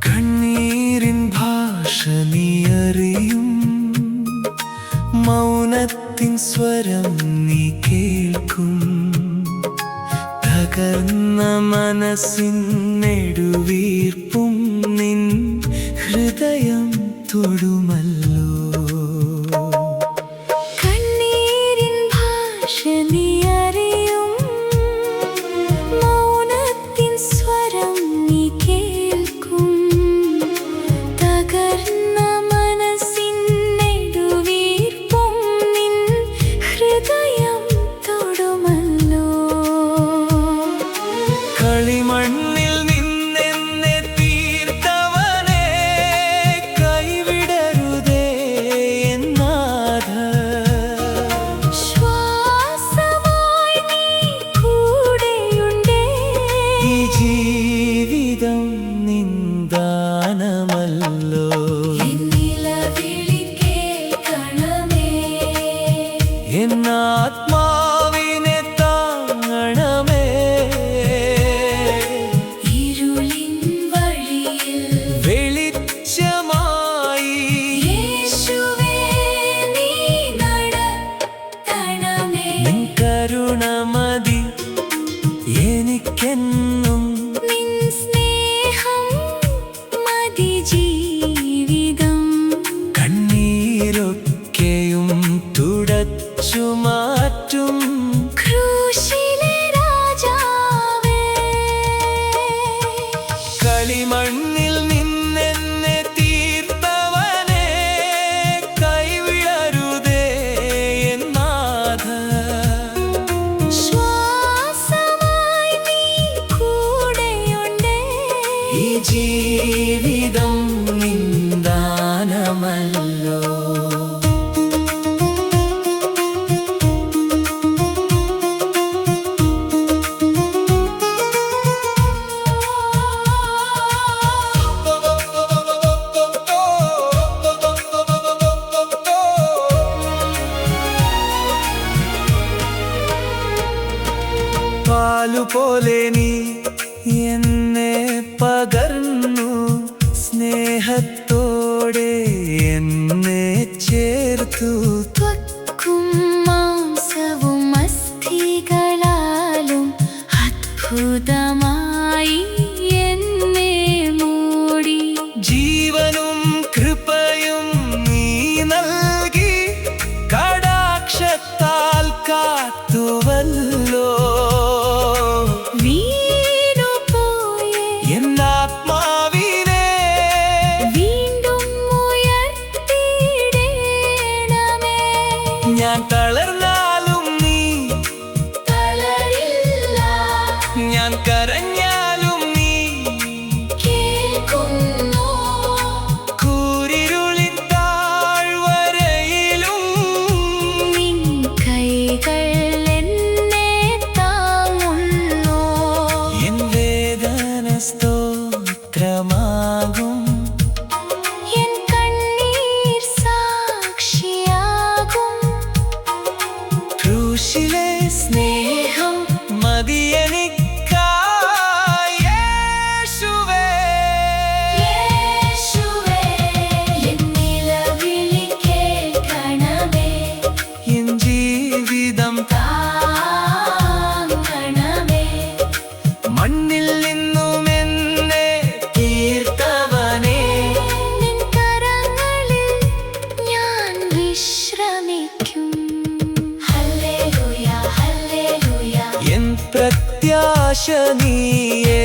കണ്ണീരിൻ ഭാഷ നീ അറിയും, മൗനത്തിൻ സ്വരം നീ കേൾക്കും. തകർന്ന മനസ്സിൻ നെടുവീർപ്പും നിൻ ഹൃദയം തൊടുമല്ലോ. കണ്ണീരിൻ ഭാഷ നീ അറിയും, മൗനത്തിൻ സ്വരം നീ കേൾക്കും. തകർന്ന മനസ്സിൻ നെടുവീർപ്പും നിൻ ഹൃദയം തൊടുമല്ലോ. കളിമണ്ണിൽ നിന്നെന്നെ തീർത്തവനെ കൈവിടരുതേ എന്നാഥ. ശ്വാസമായി നീ കൂടെയുണ്ടേ. ഈ ജീവിതം നിന്ദാനമല്ലോ. നിലവിളി കേൾക്കണമേ, എന്നാത്മാവിനെ താങ്ങണമേ. ഇരുളിൻ വഴിയിൽ വെളിച്ചമായി യേശുവേ നീ നടത്തണമേ. നിൻ കരുണമതി എനിക്കെന്നും. നിൻ സ്നേഹം മതി ജീവിതം. കണ്ണീരൊക്കെയും തുടച്ചു മാറ്റും ക്രൂശിലെ രാജാവേ, കളിമണ്ണിൽ നിന്നെന്നെ തീർത്തവനെ കൈവിടരുതേ എന്നാഥ. ശ്വാസമായി നീ കൂടെയുണ്ടേ. ഈ ജീവിതം നിന്ദാനമല്ലോ. പാലുപോലെ നീ എന്നെ പകർന്നു, സ്നേഹത്തോടെ എന്നെ ചേർത്തു. ത്വക്കും മാംസവും അസ്ഥികളാലും അത്ഭുതമായി എന്നെ മൂടി. ജീവനും കൃപയും നീ നൽകി, കടാക്ഷത്താൽ കാത്തുവല്ലോ. വീണുപോയേ എന്നാത്മാവിനെ വീണ്ടും ഉയർത്തിയിടേണമേ. ഞാൻ തളർന്നാലും നീ, തളരില്ല. ഞാൻ കരഞ്ഞാലും നീ. കേൾക്കുന്നു. കൂരിരുളിൻ താഴ്വരയിലും നിൻ കൈകൾ എന്നെ താങ്ങുന്നു. എൻ വേദന സ്തോത്രമാകും. എൻ കണ്ണീർ സാക്ഷിയാകും. ക്രൂശിലെ സ്നേഹം മതി എനിക്കായി യേശുവേ. യേശുവേ എൻ നിലവിളി കേൾക്കണമേ. എൻ ജീവിതം താങ്ങണമേ. മണ്ണിൽ നിന്നും എന്നെ തീർത്തവനെ നിൻ കരങ്ങളിൽ ഞാൻ വിശ്രമിക്കും. ഹല്ലേലൂയ ഹല്ലേലൂയ എൻ പ്രത്യാശ നീയേ.